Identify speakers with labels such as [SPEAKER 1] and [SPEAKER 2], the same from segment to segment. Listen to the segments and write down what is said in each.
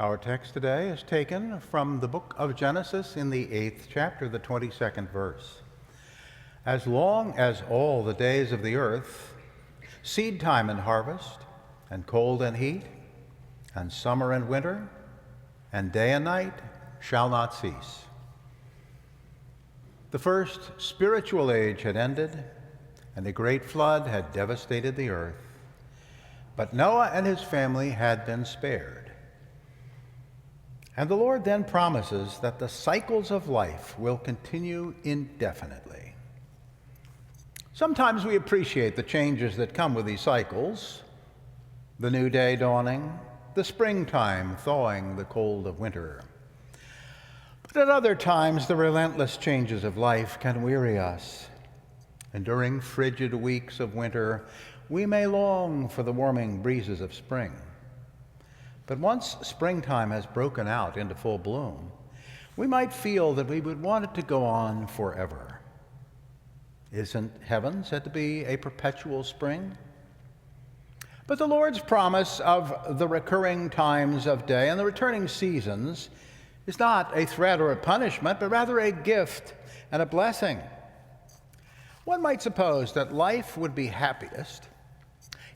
[SPEAKER 1] Our text today is taken from the book of Genesis in the 8th chapter, the 22nd verse. As long as all the days of the earth, seed time and harvest, and cold and heat, and summer and winter, and day and night shall not cease. The first spiritual age had ended, and a great flood had devastated the earth. But Noah and his family had been spared. And the Lord then promises that the cycles of life will continue indefinitely. Sometimes we appreciate the changes that come with these cycles, the new day dawning, the springtime thawing the cold of winter. But at other times, the relentless changes of life can weary us. And during frigid weeks of winter, we may long for the warming breezes of spring. But once springtime has broken out into full bloom, we might feel that we would want it to go on forever. Isn't heaven said to be a perpetual spring? But the Lord's promise of the recurring times of day and the returning seasons is not a threat or a punishment, but rather a gift and a blessing. One might suppose that life would be happiest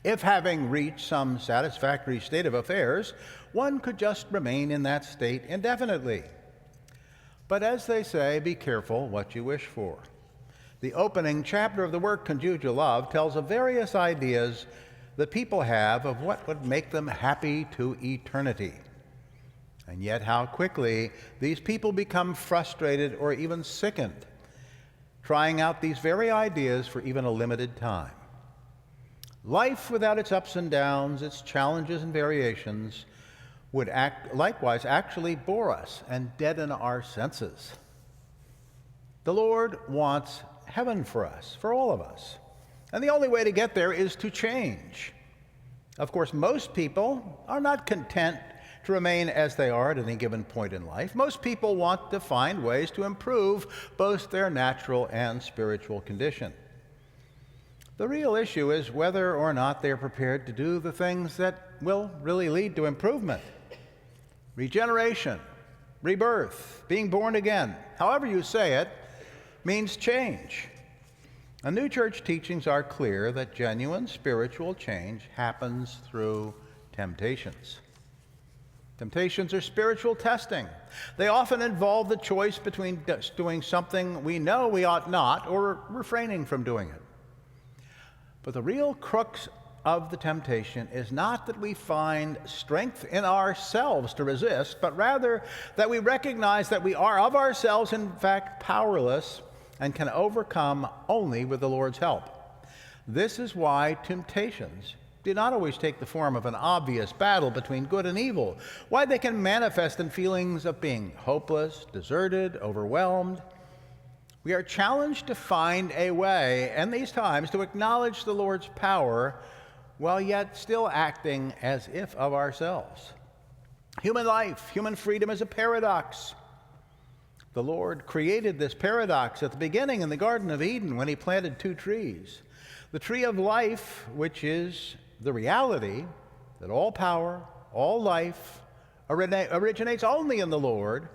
[SPEAKER 1] if, having reached some satisfactory state of affairs, one could just remain in that state indefinitely. But as they say, be careful what you wish for. The opening chapter of the work Conjugal Love tells of various ideas that people have of what would make them happy to eternity. And yet how quickly these people become frustrated or even sickened, trying out these very ideas for even a limited time. Life without its ups and downs, its challenges and variations, would likewise actually bore us and deaden our senses. The Lord wants heaven for us, for all of us. And the only way to get there is to change. Of course, most people are not content to remain as they are at any given point in life. Most people want to find ways to improve both their natural and spiritual condition. The real issue is whether or not they're prepared to do the things that will really lead to improvement. Regeneration, rebirth, being born again, however you say it, means change. And New Church teachings are clear that genuine spiritual change happens through temptations. Temptations are spiritual testing. They often involve the choice between doing something we know we ought not or refraining from doing it. But the real crux of the temptation is not that we find strength in ourselves to resist, but rather that we recognize that we are of ourselves, in fact, powerless and can overcome only with the Lord's help. This is why temptations do not always take the form of an obvious battle between good and evil, why they can manifest in feelings of being hopeless, deserted, overwhelmed. We are challenged to find a way in these times to acknowledge the Lord's power while yet still acting as if of ourselves. Human life, human freedom is a paradox. The Lord created this paradox at the beginning in the Garden of Eden when he planted two trees. The tree of life, which is the reality that all power, all life originates only in the Lord,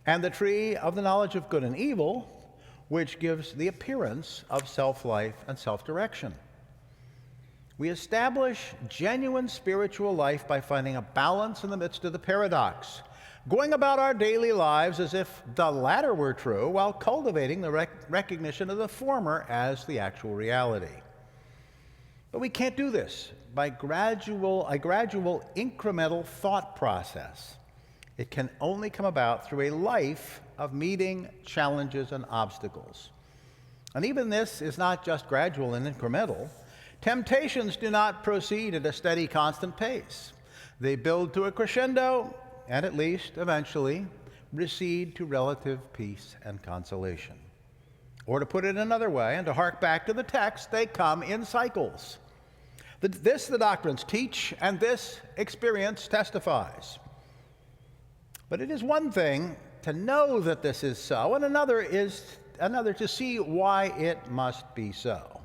[SPEAKER 1] and the tree of the knowledge of good and evil, which gives the appearance of self-life and self-direction. We establish genuine spiritual life by finding a balance in the midst of the paradox, going about our daily lives as if the latter were true, while cultivating the recognition of the former as the actual reality. But we can't do this by a gradual incremental thought process. It can only come about through a life of meeting challenges and obstacles. And even this is not just gradual and incremental. Temptations do not proceed at a steady, constant pace. They build to a crescendo and at least eventually recede to relative peace and consolation. Or to put it another way, and to hark back to the text, they come in cycles. This the doctrines teach, and this experience testifies. But it is one thing to know that this is so, and another to see why it must be so.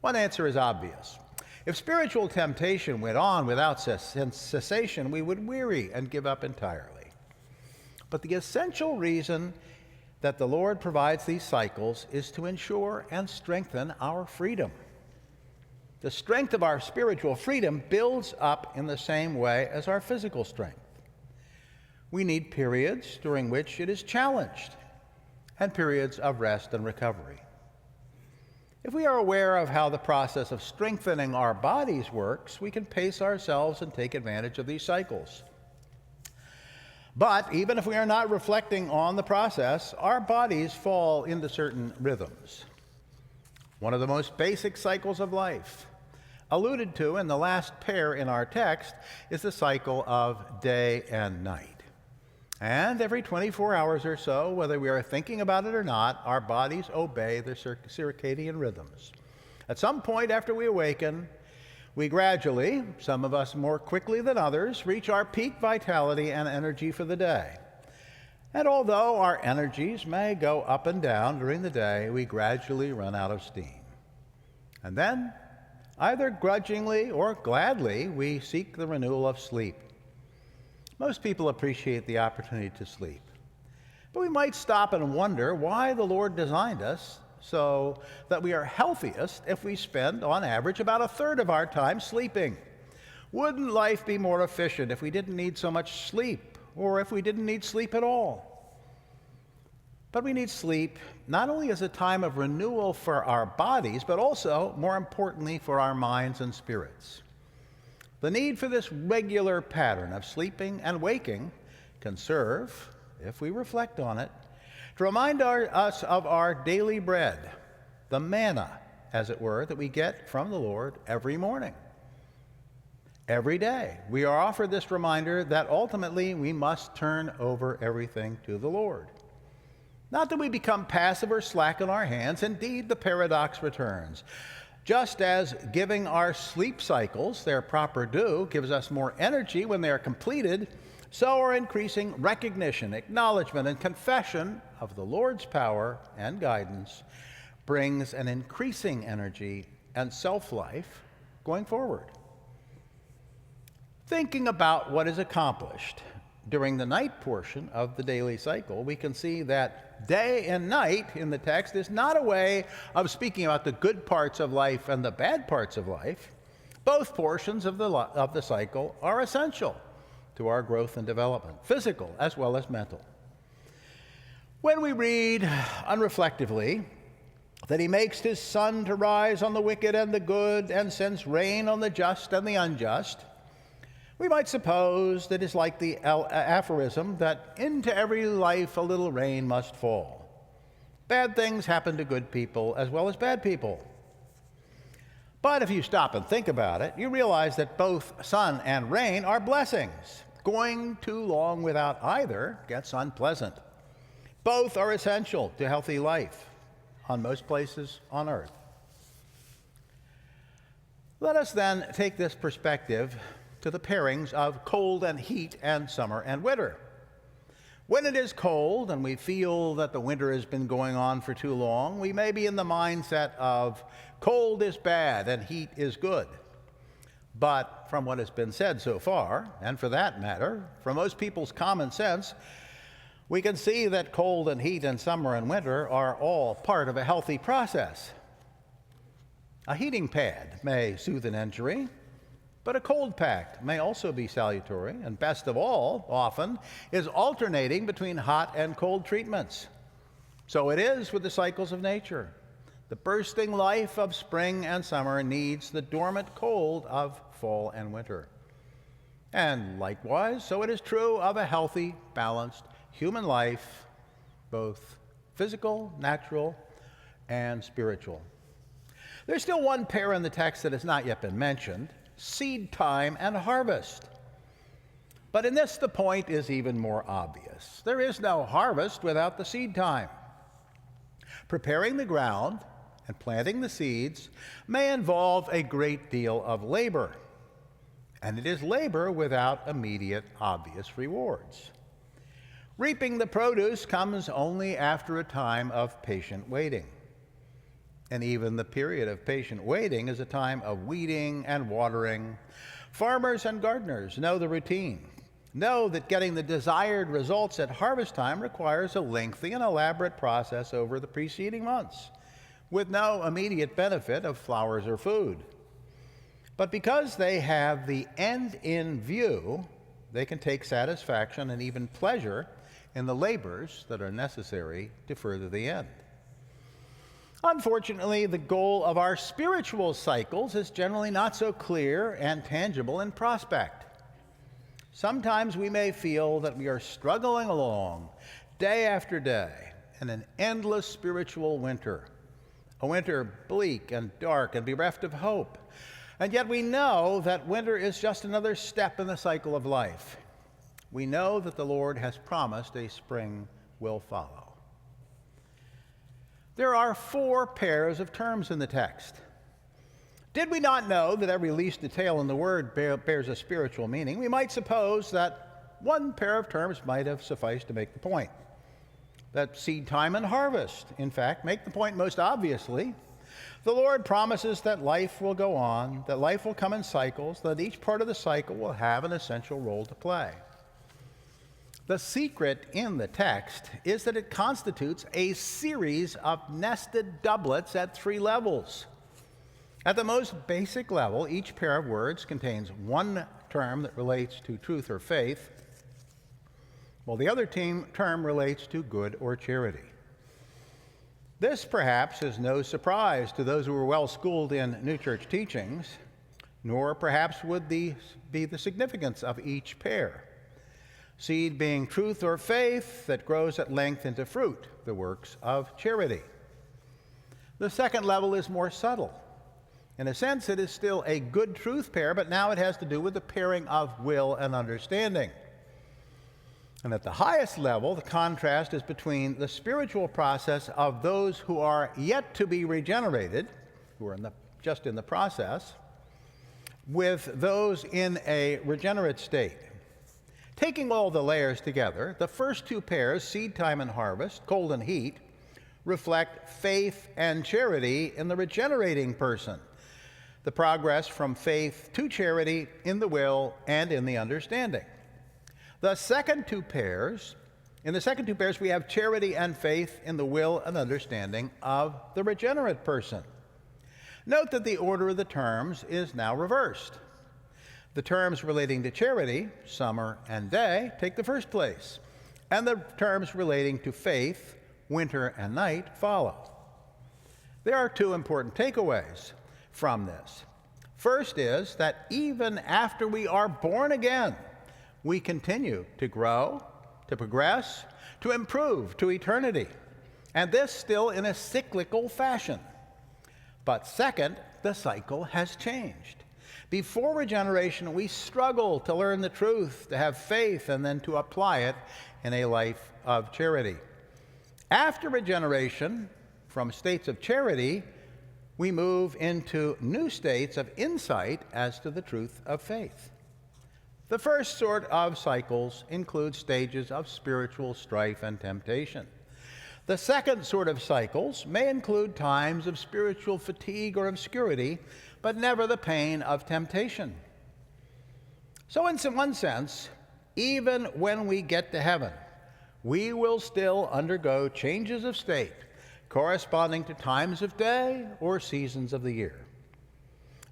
[SPEAKER 1] One answer is obvious. If spiritual temptation went on without cessation, we would weary and give up entirely. But the essential reason that the Lord provides these cycles is to ensure and strengthen our freedom. The strength of our spiritual freedom builds up in the same way as our physical strength. We need periods during which it is challenged and periods of rest and recovery. If we are aware of how the process of strengthening our bodies works, we can pace ourselves and take advantage of these cycles. But even if we are not reflecting on the process, our bodies fall into certain rhythms. One of the most basic cycles of life, alluded to in the last pair in our text, is the cycle of day and night. And every 24 hours or so, whether we are thinking about it or not, our bodies obey their circadian rhythms. At some point after we awaken, we gradually, some of us more quickly than others, reach our peak vitality and energy for the day. And although our energies may go up and down during the day, we gradually run out of steam. And then, either grudgingly or gladly, we seek the renewal of sleep. Most people appreciate the opportunity to sleep. But we might stop and wonder why the Lord designed us so that we are healthiest if we spend, on average, about a third of our time sleeping. Wouldn't life be more efficient if we didn't need so much sleep, or if we didn't need sleep at all? But we need sleep not only as a time of renewal for our bodies, but also, more importantly, for our minds and spirits. The need for this regular pattern of sleeping and waking can serve, if we reflect on it, to remind us of our daily bread, the manna, as it were, that we get from the Lord every morning. Every day, we are offered this reminder that ultimately we must turn over everything to the Lord. Not that we become passive or slack in our hands. Indeed, the paradox returns. Just as giving our sleep cycles their proper due gives us more energy when they are completed, so our increasing recognition, acknowledgement, and confession of the Lord's power and guidance brings an increasing energy and self-life going forward. Thinking about what is accomplished during the night portion of the daily cycle, we can see that day and night in the text is not a way of speaking about the good parts of life and the bad parts of life. Both portions of the cycle are essential to our growth and development, physical as well as mental. When we read unreflectively that he makes his sun to rise on the wicked and the good and sends rain on the just and the unjust, we might suppose that it's like the aphorism that into every life a little rain must fall. Bad things happen to good people as well as bad people. But if you stop and think about it, you realize that both sun and rain are blessings. Going too long without either gets unpleasant. Both are essential to healthy life on most places on earth. Let us then take this perspective to the pairings of cold and heat and summer and winter. When it is cold and we feel that the winter has been going on for too long, we may be in the mindset of cold is bad and heat is good. But from what has been said so far, and for that matter, from most people's common sense, we can see that cold and heat and summer and winter are all part of a healthy process. A heating pad may soothe an injury, but a cold pack may also be salutary, and best of all, often, is alternating between hot and cold treatments. So it is with the cycles of nature. The bursting life of spring and summer needs the dormant cold of fall and winter. And likewise, so it is true of a healthy, balanced human life, both physical, natural, and spiritual. There's still one pair in the text that has not yet been mentioned: seed time and harvest. But in this, the point is even more obvious. There is no harvest without the seed time. Preparing the ground and planting the seeds may involve a great deal of labor, and it is labor without immediate, obvious rewards. Reaping the produce comes only after a time of patient waiting. And even the period of patient waiting is a time of weeding and watering. Farmers and gardeners know the routine, know that getting the desired results at harvest time requires a lengthy and elaborate process over the preceding months, with no immediate benefit of flowers or food. But because they have the end in view, they can take satisfaction and even pleasure in the labors that are necessary to further the end. Unfortunately, the goal of our spiritual cycles is generally not so clear and tangible in prospect. Sometimes we may feel that we are struggling along day after day in an endless spiritual winter, a winter bleak and dark and bereft of hope. And yet we know that winter is just another step in the cycle of life. We know that the Lord has promised a spring will follow. There are 4 pairs of terms in the text. Did we not know that every least detail in the word bears a spiritual meaning? We might suppose that 1 pair of terms might have sufficed to make the point. That seed time and harvest, in fact, make the point most obviously. The Lord promises that life will go on, that life will come in cycles, that each part of the cycle will have an essential role to play. The secret in the text is that it constitutes a series of nested doublets at 3 levels. At the most basic level, each pair of words contains 1 term that relates to truth or faith, while the other term relates to good or charity. This perhaps is no surprise to those who are well schooled in New Church teachings, nor perhaps would be the significance of each pair. Seed being truth or faith that grows at length into fruit, the works of charity. The second level is more subtle. In a sense, it is still a good truth pair, but now it has to do with the pairing of will and understanding. And at the highest level, the contrast is between the spiritual process of those who are yet to be regenerated, who are just in the process, with those in a regenerate state. Taking all the layers together, the first 2 pairs, seed time and harvest, cold and heat, reflect faith and charity in the regenerating person, the progress from faith to charity in the will and in the understanding. In the second two pairs, we have charity and faith in the will and understanding of the regenerate person. Note that the order of the terms is now reversed. The terms relating to charity, summer and day, take the first place, and the terms relating to faith, winter and night, follow. There are 2 important takeaways from this. First is that even after we are born again, we continue to grow, to progress, to improve to eternity, and this still in a cyclical fashion. But second, the cycle has changed. Before regeneration, we struggle to learn the truth, to have faith, and then to apply it in a life of charity. After regeneration, from states of charity, we move into new states of insight as to the truth of faith. The first sort of cycles include stages of spiritual strife and temptation. The second sort of cycles may include times of spiritual fatigue or obscurity, but never the pain of temptation. So in one sense, even when we get to heaven, we will still undergo changes of state corresponding to times of day or seasons of the year.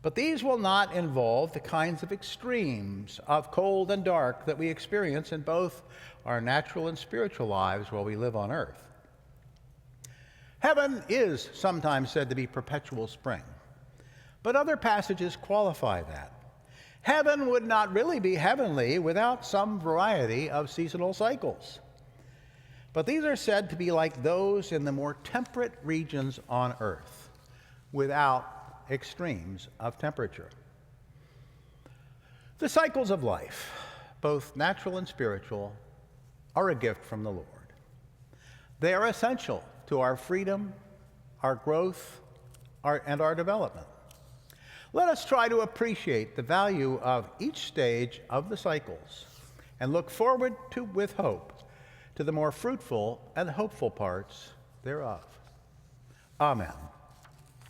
[SPEAKER 1] But these will not involve the kinds of extremes of cold and dark that we experience in both our natural and spiritual lives while we live on earth. Heaven is sometimes said to be perpetual spring, but other passages qualify that. Heaven would not really be heavenly without some variety of seasonal cycles. But these are said to be like those in the more temperate regions on earth, without extremes of temperature. The cycles of life, both natural and spiritual, are a gift from the Lord. They are essential to our freedom, our growth, and our development. Let us try to appreciate the value of each stage of the cycles and look forward to, with hope, to the more fruitful and hopeful parts thereof. Amen.